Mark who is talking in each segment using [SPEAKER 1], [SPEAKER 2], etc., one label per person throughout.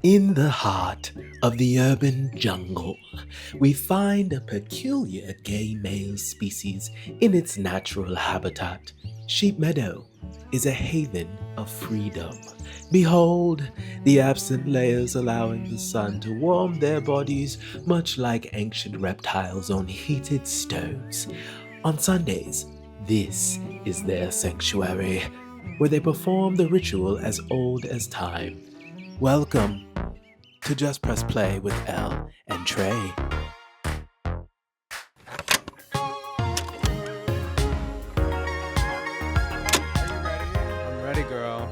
[SPEAKER 1] In the heart of the urban jungle, we find a peculiar gay male species in its natural habitat. Sheep Meadow is a haven of freedom. Behold, the absent layers allowing the sun to warm their bodies, much like ancient reptiles on heated stoves. On Sundays, this is their sanctuary, where they perform the ritual as old as time. Welcome to Just Press Play with Ell and Trey.
[SPEAKER 2] I'm ready, girl.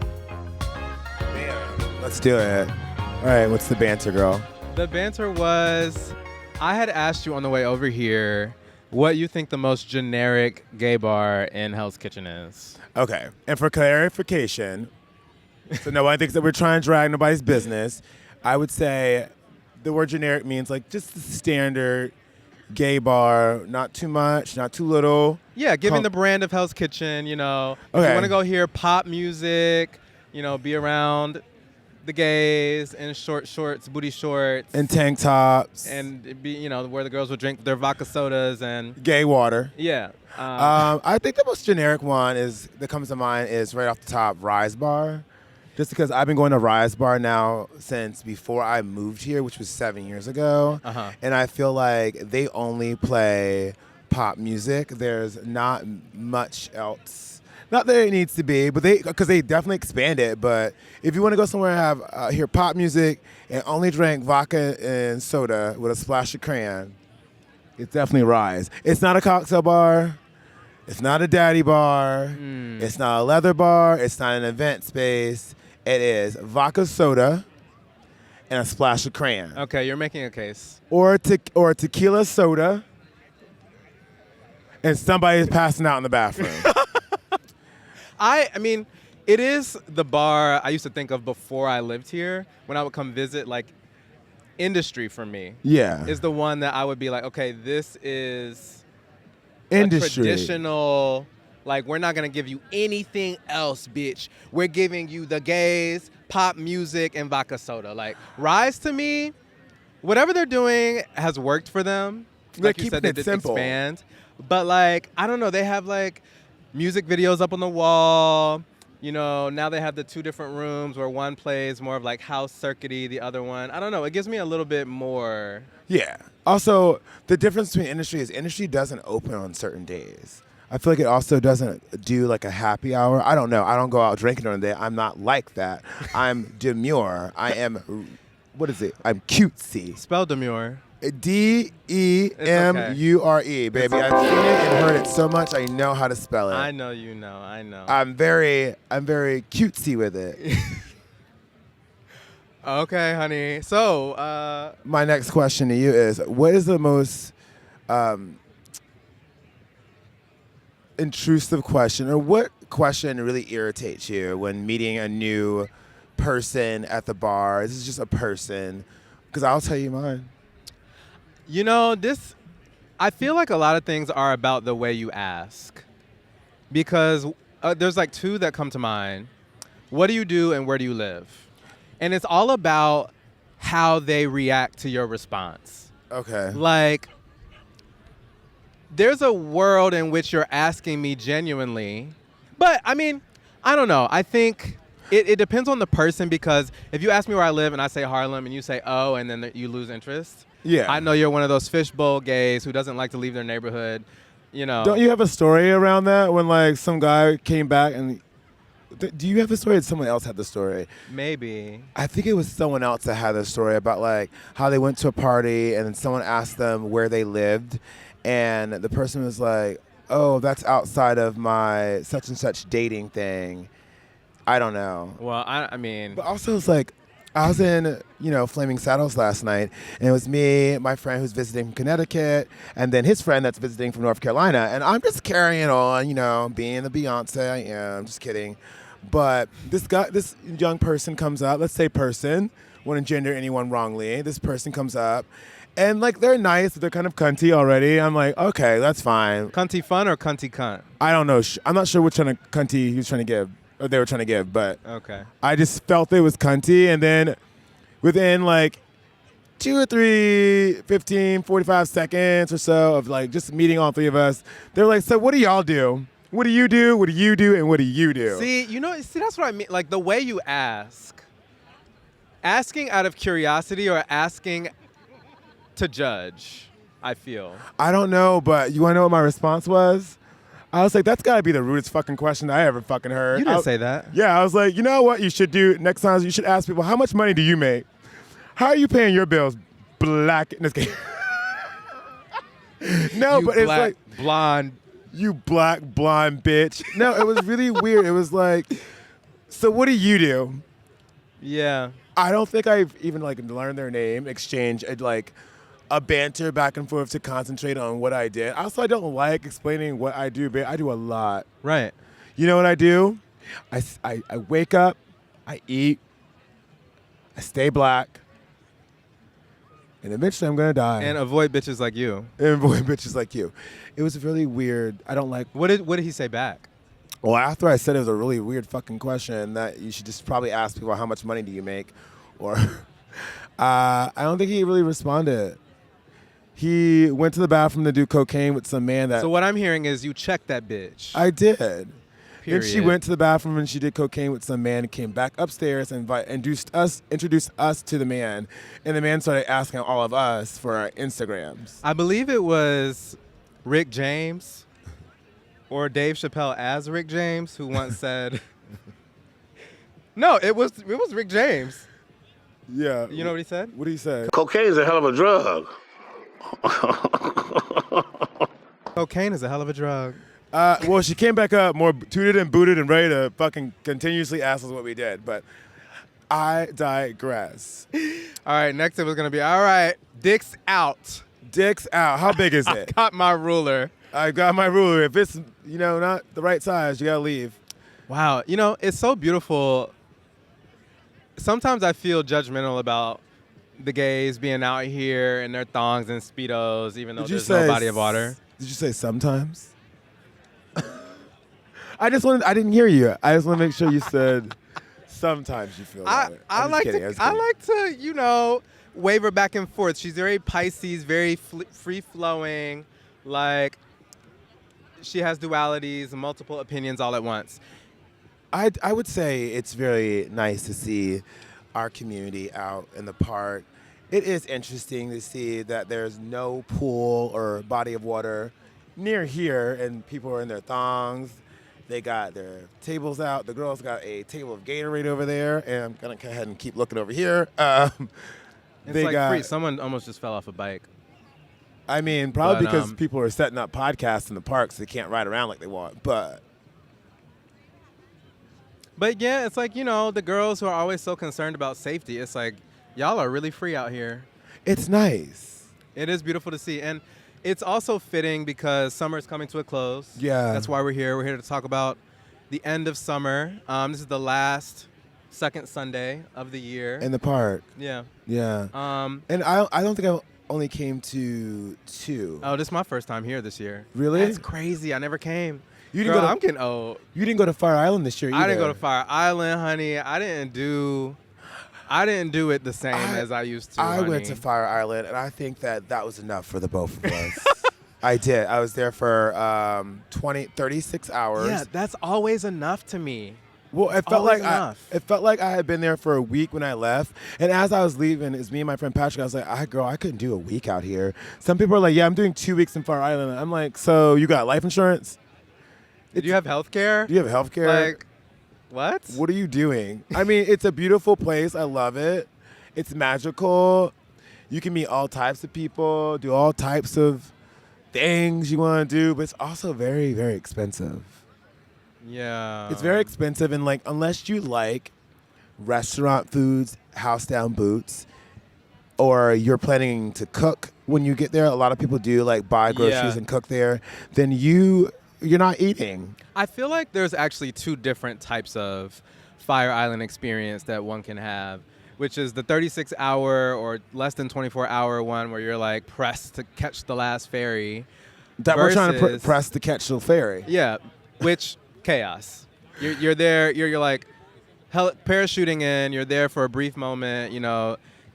[SPEAKER 3] Man, let's do it. All right, what's the banter, girl?
[SPEAKER 2] The banter was, I had asked you on the way over here what you think the most generic gay bar in Hell's Kitchen is.
[SPEAKER 3] Okay, and for clarification, so nobody thinks that we're trying to drag nobody's business, I would say the word generic means like just the standard gay bar, not too much, not too little.
[SPEAKER 2] Yeah, giving the brand of Hell's Kitchen, you know. If
[SPEAKER 3] Okay.
[SPEAKER 2] you want to go hear pop music, you know, be around the gays in short shorts, booty shorts.
[SPEAKER 3] And tank tops.
[SPEAKER 2] And it'd be, you know, where the girls would drink their vodka sodas and
[SPEAKER 3] gay water.
[SPEAKER 2] yeah.
[SPEAKER 3] I think the most generic one that comes to mind is right off the top, Rise Bar. Just because I've been going to Rise Bar now since before I moved here, which was 7 years ago.
[SPEAKER 2] Uh-huh.
[SPEAKER 3] And I feel like they only play pop music. There's not much else. Not that it needs to be, but because they definitely expand it. But if you want to go somewhere and have hear pop music and only drink vodka and soda with a splash of crayon, it's definitely Rise. It's not a cocktail bar. It's not a daddy bar. It's not a leather bar. It's not an event space. It is vodka soda and a splash of crayon.
[SPEAKER 2] Okay, you're making a case.
[SPEAKER 3] Or tequila soda and somebody is passing out in the bathroom.
[SPEAKER 2] I mean, it is the bar I used to think of before I lived here when I would come visit. Like, industry for me
[SPEAKER 3] Yeah.
[SPEAKER 2] is the one that I would be like, okay, this is
[SPEAKER 3] Industry.
[SPEAKER 2] a traditional. Like, we're not gonna give you anything else, bitch. We're giving you the gays, pop music, and vodka soda. Like, Rise to me, whatever they're doing has worked for them.
[SPEAKER 3] They're
[SPEAKER 2] Like you said,
[SPEAKER 3] keeping
[SPEAKER 2] they
[SPEAKER 3] it
[SPEAKER 2] did
[SPEAKER 3] simple.
[SPEAKER 2] expand. But like, I don't know, they have like music videos up on the wall. You know, now they have the two different rooms where one plays more of like house circuity, the other one. I don't know, it gives me a little bit more.
[SPEAKER 3] Yeah. Also, the difference between industry is industry doesn't open on certain days. I feel like it also doesn't do like a happy hour. I don't know. I don't go out drinking during the day. I'm not like that. I'm demure. I am, what is it? I'm cutesy.
[SPEAKER 2] Spell demure.
[SPEAKER 3] Demure, baby. I've seen it and heard it so much. I know how to spell it.
[SPEAKER 2] I know you know, I know.
[SPEAKER 3] I'm very cutesy with it.
[SPEAKER 2] Okay, honey. So,
[SPEAKER 3] My next question to you is: what is the most intrusive question, or what question really irritates you when meeting a new person at the bar? This is just a person, because I'll tell you mine.
[SPEAKER 2] you know, I feel like a lot of things are about the way you ask. Because there's like two that come to mind. What do you do and where do you live? And it's all about how they react to your response.
[SPEAKER 3] Okay.
[SPEAKER 2] Like, there's a world in which you're asking me genuinely. But, I mean, I don't know. I think it depends on the person, because if you ask me where I live and I say Harlem and you say, oh, and then you lose interest,
[SPEAKER 3] Yeah.
[SPEAKER 2] I know you're one of those fishbowl gays who doesn't like to leave their neighborhood, you know.
[SPEAKER 3] Don't you have a story around that when like some guy came back and? Do you have the story? Or someone else had the story?
[SPEAKER 2] Maybe.
[SPEAKER 3] I think it was someone else that had the story about like how they went to a party and then someone asked them where they lived, and the person was like, "Oh, that's outside of my such and such dating thing." I don't know.
[SPEAKER 2] Well, I mean,
[SPEAKER 3] But also, it's like I was in Flaming Saddles last night, and it was me, my friend who's visiting from Connecticut, and then his friend that's visiting from North Carolina, and I'm just carrying on, being the Beyonce I am. Just kidding. But this young person comes up. Let's say person. Wouldn't gender anyone wrongly. This person comes up, and like they're nice, but they're kind of cunty already. I'm like, okay, that's fine.
[SPEAKER 2] cunty fun or cunty cunt?
[SPEAKER 3] I don't know. I'm not sure which kind of cunty he was trying to give, or they were trying to give, but
[SPEAKER 2] Okay.
[SPEAKER 3] I just felt it was cunty, and then within like 2 or 3, 15, 45 seconds or so of like just meeting all three of us, they're like, so what do y'all do? What do you do? What do you do? And what do you do?
[SPEAKER 2] See, that's what I mean. Like the way you ask, asking out of curiosity or asking to judge, I feel.
[SPEAKER 3] I don't know, but you want to know what my response was? I was like, that's got to be the rudest fucking question I ever fucking heard.
[SPEAKER 2] You didn't say that.
[SPEAKER 3] Yeah, I was like, you know what you should do next time? You should ask people, how much money do you make? How are you paying your bills? Black in this game. No,
[SPEAKER 2] You
[SPEAKER 3] but it's
[SPEAKER 2] black,
[SPEAKER 3] like,
[SPEAKER 2] blonde.
[SPEAKER 3] you black blonde bitch. No, it was really weird. It was like, so what do you do?
[SPEAKER 2] Yeah.
[SPEAKER 3] I don't think I've even like learned their name, exchange like a banter back and forth to concentrate on what I did. Also, I don't like explaining what I do, but I do a lot.
[SPEAKER 2] Right.
[SPEAKER 3] You know what I do? I wake up, I eat, I stay black, and eventually I'm gonna die.
[SPEAKER 2] And avoid bitches like you.
[SPEAKER 3] And boy, bitches like you. It was really weird. I don't like.
[SPEAKER 2] What did he say back?
[SPEAKER 3] Well, after I said it was a really weird fucking question that you should just probably ask people how much money do you make, or I don't think he really responded. He went to the bathroom to do cocaine with some man that.
[SPEAKER 2] So what I'm hearing is you checked that bitch.
[SPEAKER 3] I did. Then she
[SPEAKER 2] Period.
[SPEAKER 3] went to the bathroom and she did cocaine with some man and came back upstairs and introduced us to the man. And the man started asking all of us for our Instagrams.
[SPEAKER 2] I believe it was Rick James or Dave Chappelle as Rick James who once said, no, it was Rick James.
[SPEAKER 3] Yeah.
[SPEAKER 2] You know what he said?
[SPEAKER 3] What did he say?
[SPEAKER 4] Cocaine's a hell of a drug.
[SPEAKER 2] Cocaine is a hell of a drug.
[SPEAKER 3] Well, she came back up more tooted and booted and ready to fucking continuously ask us what we did. But I digress.
[SPEAKER 2] All right, next it was going to be, all right, dicks out.
[SPEAKER 3] Dicks out. How big is
[SPEAKER 2] I
[SPEAKER 3] it?
[SPEAKER 2] got my ruler.
[SPEAKER 3] I got my ruler. If it's, not the right size, you got to leave.
[SPEAKER 2] Wow, it's so beautiful. Sometimes I feel judgmental about the gays being out here in their thongs and Speedos, even though there's no body of water.
[SPEAKER 3] Did you say sometimes? I didn't hear you. I just want to make sure you said sometimes you feel that way.
[SPEAKER 2] I like to, waver back and forth. She's very Pisces, very free-flowing, like she has dualities, multiple opinions all at once.
[SPEAKER 3] I would say it's very nice to see our community out in the park. It is interesting to see that there's no pool or body of water near here, and people are in their thongs. They got their tables out. The girls got a table of Gatorade over there, and I'm gonna go ahead and keep looking over here.
[SPEAKER 2] Free. Someone almost just fell off a bike.
[SPEAKER 3] I mean, probably
[SPEAKER 2] But,
[SPEAKER 3] because people are setting up podcasts in the park, so they can't ride around like they want. But
[SPEAKER 2] yeah, it's like, the girls who are always so concerned about safety, it's like, y'all are really free out here.
[SPEAKER 3] it's nice.
[SPEAKER 2] It is beautiful to see. And it's also fitting because summer is coming to a close.
[SPEAKER 3] Yeah.
[SPEAKER 2] That's why we're here. We're here to talk about the end of summer. This is the second Sunday of the year.
[SPEAKER 3] In the park.
[SPEAKER 2] Yeah.
[SPEAKER 3] Yeah. And I don't think I only came to 2.
[SPEAKER 2] Oh, this is my first time here this year.
[SPEAKER 3] Really?
[SPEAKER 2] That's crazy. I never came.
[SPEAKER 3] You didn't
[SPEAKER 2] Girl,
[SPEAKER 3] go to,
[SPEAKER 2] I'm getting old.
[SPEAKER 3] You didn't go to Fire Island this year either.
[SPEAKER 2] I didn't go to Fire Island, honey. I didn't do it the same as I used to.
[SPEAKER 3] I went
[SPEAKER 2] honey.
[SPEAKER 3] to Fire Island, and I think that was enough for the both of us. I did. I was there for 36 hours.
[SPEAKER 2] Yeah, that's always enough to me.
[SPEAKER 3] Well, it felt
[SPEAKER 2] Always
[SPEAKER 3] like
[SPEAKER 2] enough.
[SPEAKER 3] it felt like I had been there for a week when I left. And as I was leaving, it's me and my friend Patrick. I was like, I couldn't do a week out here. Some people are like, yeah, I'm doing 2 weeks in Fire Island. I'm like, so you got life insurance?
[SPEAKER 2] Do you have health care?
[SPEAKER 3] Do you have health care?
[SPEAKER 2] Like, what?
[SPEAKER 3] What are you doing? I mean, it's a beautiful place. I love it. It's magical. You can meet all types of people, do all types of things you want to do, but it's also very, very expensive.
[SPEAKER 2] Yeah.
[SPEAKER 3] It's very expensive, and like unless you like restaurant foods, house down boots, or you're planning to cook when you get there, a lot of people do like buy groceries and cook there, then you're not eating.
[SPEAKER 2] I feel like there's actually 2 different types of Fire Island experience that one can have, which is the 36-hour or less than 24-hour one where you're like pressed to catch the last ferry.
[SPEAKER 3] That we're trying to
[SPEAKER 2] versus-
[SPEAKER 3] press to catch the ferry.
[SPEAKER 2] Yeah, which chaos. You're there. You're like, parachuting in. You're there for a brief moment.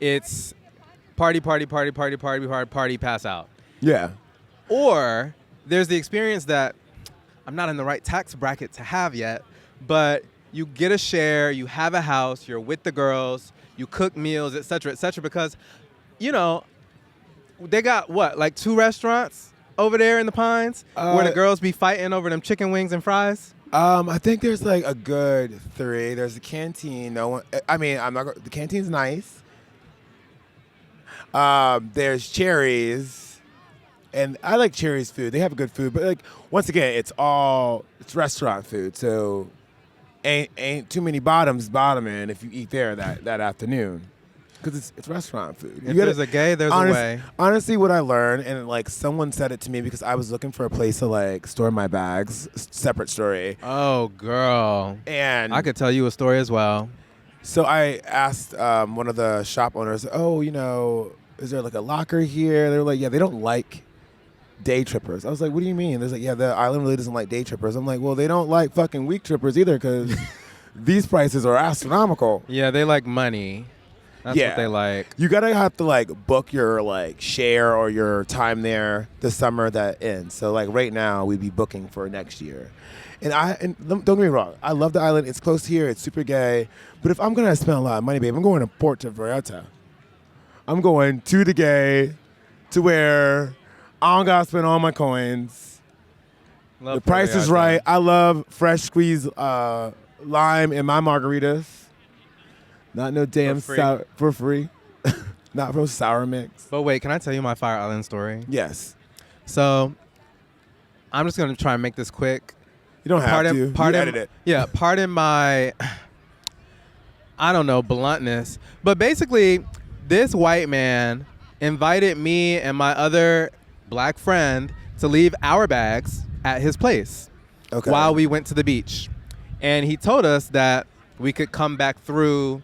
[SPEAKER 2] It's party, pass out.
[SPEAKER 3] Yeah.
[SPEAKER 2] Or there's the experience that I'm not in the right tax bracket to have yet, but you get a share, you have a house, you're with the girls, you cook meals, et cetera, because, they got like 2 restaurants over there in the Pines where the girls be fighting over them chicken wings and fries?
[SPEAKER 3] I think there's like a good 3. There's a canteen. The canteen's nice. There's Cherry's, and I like Cherry's food. They have good food, but like once again, it's restaurant food, so ain't too many bottoming if you eat there that afternoon. Because it's restaurant food.
[SPEAKER 2] If there's a gay, there's a way.
[SPEAKER 3] Honestly, what I learned, and like someone said it to me because I was looking for a place to like store my bags. Separate story.
[SPEAKER 2] Oh, girl.
[SPEAKER 3] And
[SPEAKER 2] I could tell you a story as well.
[SPEAKER 3] So I asked one of the shop owners, is there like a locker here? They were like, yeah, they don't like day trippers. I was like, what do you mean? They're like, yeah, the island really doesn't like day trippers. I'm like, well, they don't like fucking week trippers either because these prices are astronomical.
[SPEAKER 2] Yeah, they like money. That's what they like.
[SPEAKER 3] You gotta have to like book your like share or your time there the summer that ends. So like right now we'd be booking for next year. And don't get me wrong, I love the island. It's close here. It's super gay. But if I'm gonna spend a lot of money, babe, I'm going to Puerto Vallarta. I'm going to the gay, to where I don't gotta spend all my coins. The price is right. I love fresh squeezed lime in my margaritas. Not no damn sour for free. Not from sour mix.
[SPEAKER 2] But wait, can I tell you my Fire Island story?
[SPEAKER 3] Yes.
[SPEAKER 2] So I'm just gonna try and make this quick.
[SPEAKER 3] You don't have to. You edit it.
[SPEAKER 2] Yeah, pardon my, I don't know, bluntness. But basically, this white man invited me and my other black friend to leave our bags at his place while we went to the beach. And he told us that we could come back through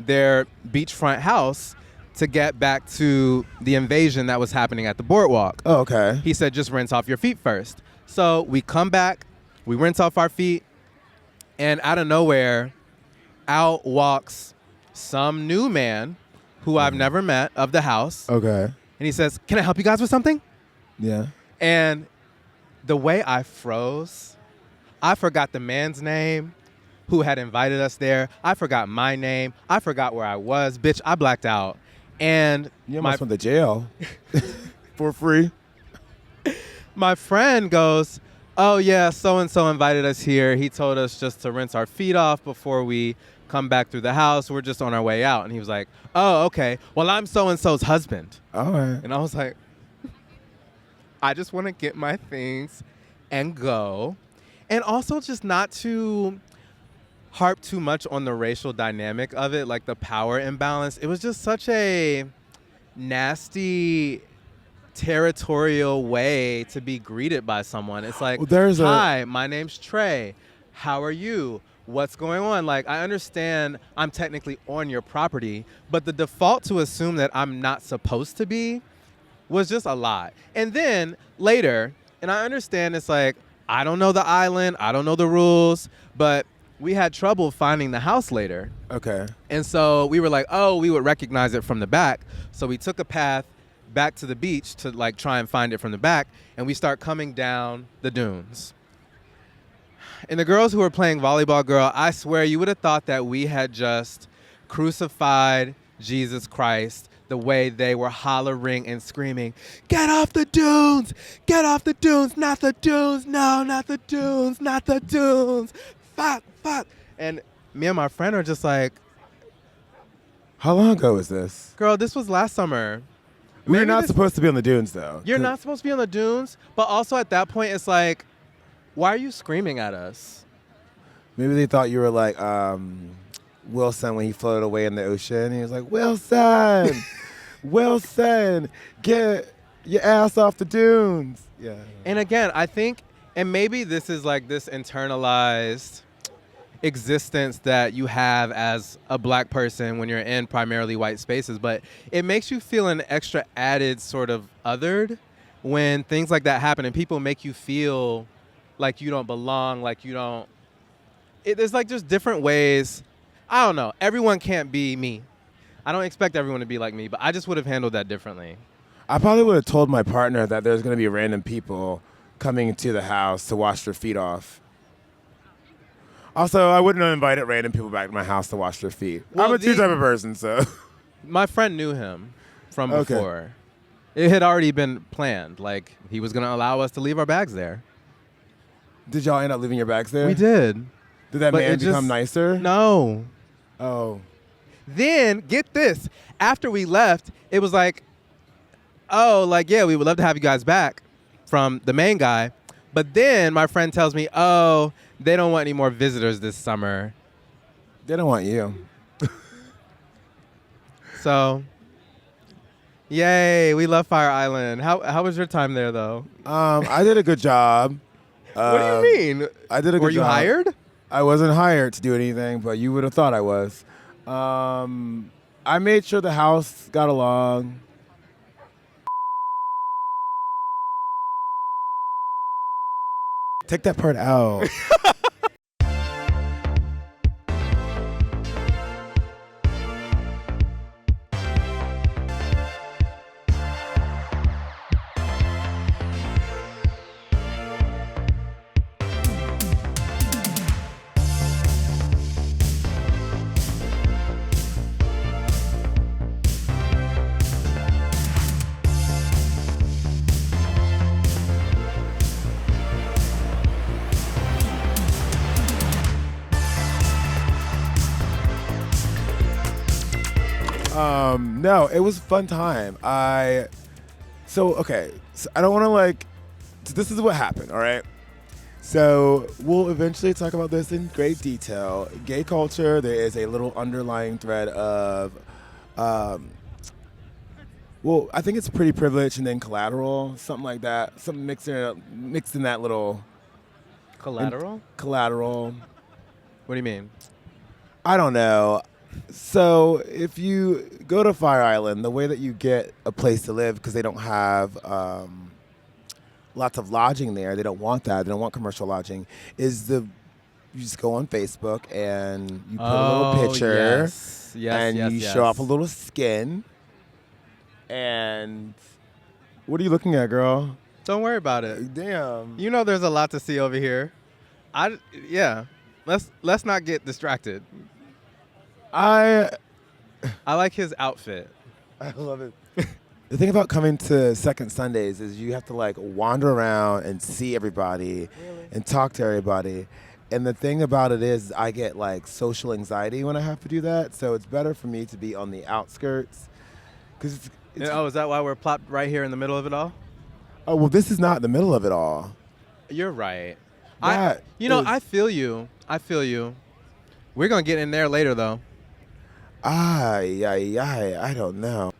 [SPEAKER 2] their beachfront house to get back to the invasion that was happening at the boardwalk.
[SPEAKER 3] Oh, okay.
[SPEAKER 2] He said, just rinse off your feet first. So we come back, we rinse off our feet, and out of nowhere, out walks some new man who I've never met of the house.
[SPEAKER 3] Okay.
[SPEAKER 2] And he says, can I help you guys with something?
[SPEAKER 3] Yeah.
[SPEAKER 2] And the way I froze, I forgot the man's name who had invited us there. I forgot my name. I forgot where I was. Bitch, I blacked out. And
[SPEAKER 3] you almost went to jail for free.
[SPEAKER 2] My friend goes, oh, yeah, so-and-so invited us here. He told us just to rinse our feet off before we come back through the house. We're just on our way out. And he was like, oh, okay. Well, I'm so-and-so's husband.
[SPEAKER 3] All right.
[SPEAKER 2] And I was like, I just want to get my things and go. And also just not to harp too much on the racial dynamic of it, like the power imbalance. It was just such a nasty, territorial way to be greeted by someone. It's like, hi, my name's Trey. How are you? What's going on? Like, I understand I'm technically on your property, but the default to assume that I'm not supposed to be was just a lot. And then later, and I understand it's like, I don't know the island, I don't know the rules, but we had trouble finding the house later.
[SPEAKER 3] Okay.
[SPEAKER 2] And so we were like, oh, we would recognize it from the back. So we took a path back to the beach to like try and find it from the back, and we start coming down the dunes. And the girls who were playing volleyball, girl, I swear you would have thought that we had just crucified Jesus Christ the way they were hollering and screaming, get off the dunes, not the dunes, no, not the dunes, not the dunes, fuck. And me and my friend are just like,
[SPEAKER 3] how long ago was this?
[SPEAKER 2] Girl, this was last summer.
[SPEAKER 3] We're not supposed to be on the dunes, though.
[SPEAKER 2] You're not supposed to be on the dunes, but also at that point, it's like, why are you screaming at us?
[SPEAKER 3] Maybe they thought you were like Wilson when he floated away in the ocean. He was like, Wilson, Wilson, get your ass off the dunes. Yeah.
[SPEAKER 2] And again, I think, and maybe this is like this internalized existence that you have as a black person when you're in primarily white spaces, but it makes you feel an extra added sort of othered when things like that happen and people make you feel like you don't belong, like you don't. There's like just different ways. I don't know. Everyone can't be me. I don't expect everyone to be like me, but I just would have handled that differently.
[SPEAKER 3] I probably would have told my partner that there's going to be random people coming to the house to wash their feet off. Also, I wouldn't have invited random people back to my house to wash their feet.
[SPEAKER 2] Well,
[SPEAKER 3] I'm a two type of person, so.
[SPEAKER 2] My friend knew him from
[SPEAKER 3] Okay.
[SPEAKER 2] before. It had already been planned. Like, he was going to allow us to leave our bags there.
[SPEAKER 3] Did y'all end up leaving your bags there?
[SPEAKER 2] We did.
[SPEAKER 3] Did that
[SPEAKER 2] But
[SPEAKER 3] man
[SPEAKER 2] it
[SPEAKER 3] become
[SPEAKER 2] just-
[SPEAKER 3] nicer?
[SPEAKER 2] No.
[SPEAKER 3] Oh.
[SPEAKER 2] Then, get this. After we left, it was like, oh, like, yeah, we would love to have you guys back from the main guy. But then my friend tells me, oh, they don't want any more visitors this summer.
[SPEAKER 3] They don't want you.
[SPEAKER 2] So, yay, we love Fire Island. How was your time there, though?
[SPEAKER 3] I did a good job.
[SPEAKER 2] What do you mean?
[SPEAKER 3] I did a good job.
[SPEAKER 2] Were you hired?
[SPEAKER 3] I wasn't hired to do anything, but you would have thought I was. I made sure the house got along. Take that part out. No, it was a fun time. Okay, so I don't want to so this is what happened, all right? So we'll eventually talk about this in great detail. Gay culture, there is a little underlying thread of, I think it's pretty privileged and then collateral, something like that. Something mixed in that little
[SPEAKER 2] Collateral?
[SPEAKER 3] collateral.
[SPEAKER 2] What do you mean?
[SPEAKER 3] I don't know. So if you go to Fire Island, the way that you get a place to live, because they don't have lots of lodging there, they don't want that, they don't want commercial lodging, you just go on Facebook and you put a little picture and you show off a little skin. And what are you looking at, girl?
[SPEAKER 2] Don't worry about it.
[SPEAKER 3] Damn.
[SPEAKER 2] You know there's a lot to see over here. Let's not get distracted. I like his outfit.
[SPEAKER 3] I love it. The thing about coming to Second Sundays is you have to wander around and see everybody and talk to everybody. And the thing about it is I get social anxiety when I have to do that. So it's better for me to be on the outskirts. Cause
[SPEAKER 2] is that why we're plopped right here in the middle of it all?
[SPEAKER 3] Oh, well, this is not the middle of it all.
[SPEAKER 2] You're right.
[SPEAKER 3] That
[SPEAKER 2] I feel you. We're going to get in there later, though.
[SPEAKER 3] I don't know.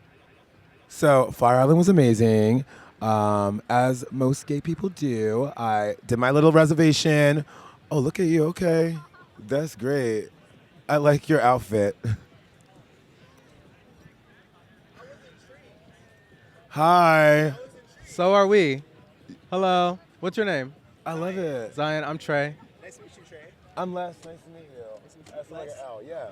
[SPEAKER 3] So Fire Island was amazing. As most gay people do, I did my little reservation. Oh, look at you. Okay. That's great. I like your outfit. Hi.
[SPEAKER 2] So are we. Hello. What's your name?
[SPEAKER 3] I love it.
[SPEAKER 2] Zion, I'm Trey.
[SPEAKER 4] Nice to meet you, Trey.
[SPEAKER 3] I'm Les. Nice to meet you. That's like an L, yeah.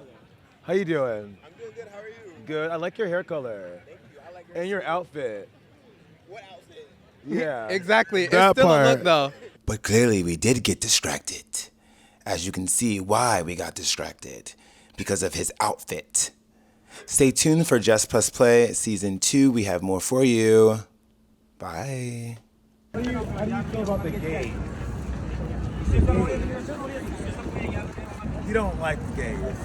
[SPEAKER 3] How you doing?
[SPEAKER 4] I'm doing good. How are you?
[SPEAKER 3] Good. I like your hair color.
[SPEAKER 4] Thank you. I like
[SPEAKER 3] And your outfit.
[SPEAKER 4] What outfit?
[SPEAKER 3] Yeah.
[SPEAKER 2] Exactly.
[SPEAKER 3] That
[SPEAKER 2] It's still a look,
[SPEAKER 3] part.
[SPEAKER 2] though.
[SPEAKER 5] But clearly we did get distracted. As you can see why we got distracted. Because of his outfit. Stay tuned for Just Press Play Season 2. We have more for you. Bye.
[SPEAKER 3] How do you feel about the gays? You don't like the gays,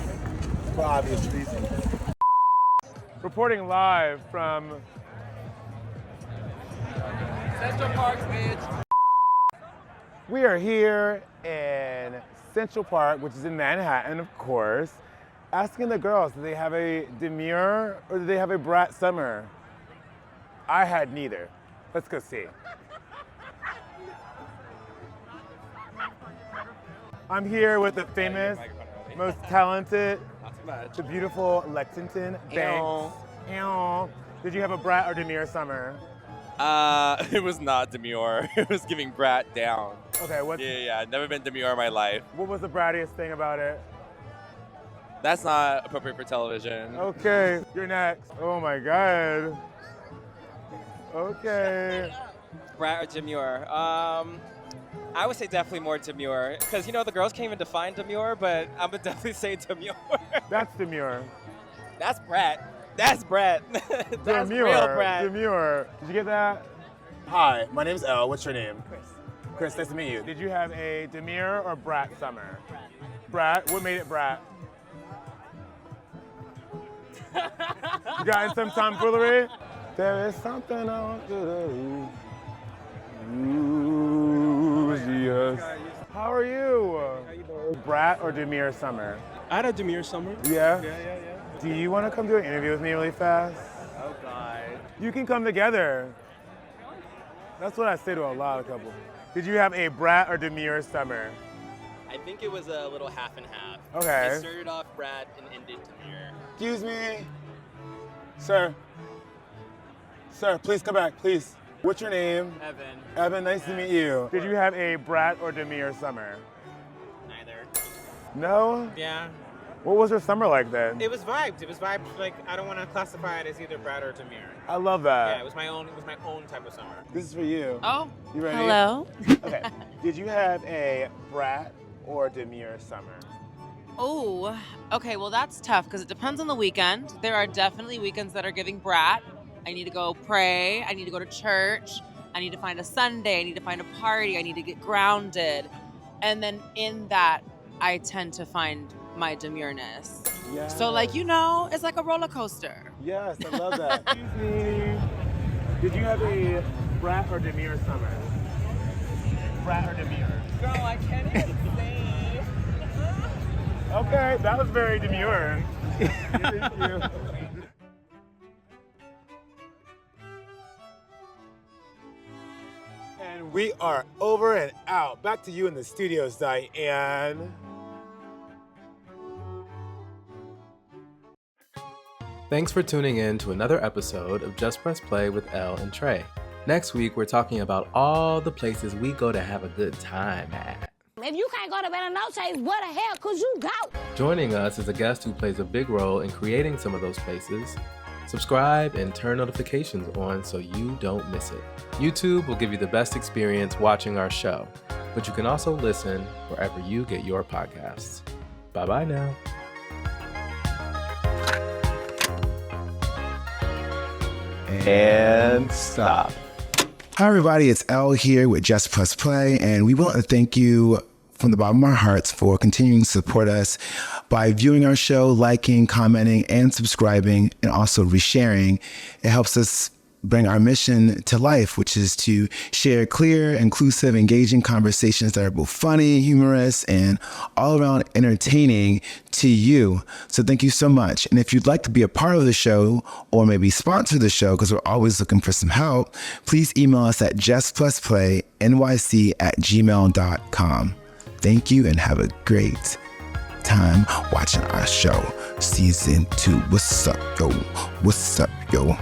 [SPEAKER 3] for obvious reasons. Reporting live from
[SPEAKER 4] Central Park, bitch.
[SPEAKER 3] We are here in Central Park, which is in Manhattan, of course, asking the girls, do they have a demure or do they have a Brat summer? I had neither. Let's go see. I'm here with the famous, most talented, the beautiful Lexington Banks. Ew. Did you have a Brat or demure summer?
[SPEAKER 6] It was not demure. It was giving Brat down.
[SPEAKER 3] Okay,
[SPEAKER 6] Yeah, never been demure in my life.
[SPEAKER 3] what was the brattiest thing about it?
[SPEAKER 6] That's not appropriate for television.
[SPEAKER 3] Okay, you're next. Oh my God. Okay.
[SPEAKER 7] Brat or demure? I would say definitely more demure, because the girls can't even define demure, but I would definitely say demure.
[SPEAKER 3] That's demure.
[SPEAKER 7] That's Brat. That's Brat. That's
[SPEAKER 3] Demure.
[SPEAKER 7] real Brat.
[SPEAKER 3] Demure. Did you get that? Hi, my name's Elle. What's your name? Chris. Chris, nice to meet you. Did you have a demure or brat summer? Brat. What made it brat? You got in some tomfoolery? There is something I want to do. Yes. How are you? Brat or demure summer?
[SPEAKER 8] I had a demure summer.
[SPEAKER 3] Yeah?
[SPEAKER 8] Yeah.
[SPEAKER 3] Do you want to come do an interview with me really fast?
[SPEAKER 7] Oh, God.
[SPEAKER 3] You can come together. That's what I say to a lot of couples. Did you have a brat or demure summer?
[SPEAKER 7] I think it was a little half and half.
[SPEAKER 3] Okay.
[SPEAKER 7] It started off Brat and ended demure.
[SPEAKER 3] Excuse me. Sir. Sir, please come back, please. What's your name?
[SPEAKER 7] Evan.
[SPEAKER 3] Evan, nice to meet you. Did you have a brat or demure summer?
[SPEAKER 7] Neither.
[SPEAKER 3] No?
[SPEAKER 9] Yeah.
[SPEAKER 3] What was your summer like then?
[SPEAKER 9] It was vibed. It was vibed. Like, I don't want to classify it as either Brat or demure.
[SPEAKER 3] I love that.
[SPEAKER 9] Yeah, it was my own type of summer.
[SPEAKER 3] This is for you.
[SPEAKER 10] Oh,
[SPEAKER 3] You ready?
[SPEAKER 10] hello.
[SPEAKER 3] Okay. Did you have a brat or demure summer?
[SPEAKER 10] Oh, okay. Well, that's tough because it depends on the weekend. There are definitely weekends that are giving brat. I need to go pray. I need to go to church. I need to find a Sunday. I need to find a party. I need to get grounded. And then in that, I tend to find my demureness.
[SPEAKER 3] Yeah.
[SPEAKER 10] So, it's like a roller coaster.
[SPEAKER 3] Yes, I love that. Excuse me. Did you have a brat or demure summer? Brat or demure?
[SPEAKER 7] Girl, I can't even say.
[SPEAKER 3] Okay, that was very demure. Thank you. And we are over and out. Back to you in the studios, Diane.
[SPEAKER 1] Thanks for tuning in to another episode of Just Press Play with Ell and Trey. Next week, we're talking about all the places we go to have a good time at.
[SPEAKER 11] If you can't go to Better No Chase, where the hell could you go?
[SPEAKER 1] Joining us is a guest who plays a big role in creating some of those places. Subscribe and turn notifications on so you don't miss it. YouTube will give you the best experience watching our show, but you can also listen wherever you get your podcasts. Bye-bye now.
[SPEAKER 5] And stop. Hi, everybody. It's Elle here with Just Press Play, and we want to thank you from the bottom of our hearts for continuing to support us by viewing our show, liking, commenting, and subscribing, and also resharing. It helps us bring our mission to life, which is to share clear, inclusive, engaging conversations that are both funny, humorous, and all around entertaining to you. So thank you so much. And if you'd like to be a part of the show or maybe sponsor the show, because we're always looking for some help, please email us at justplusplay.nyc@gmail.com. Thank you and have a great time watching our show. Season 2. What's up, yo? What's up, yo?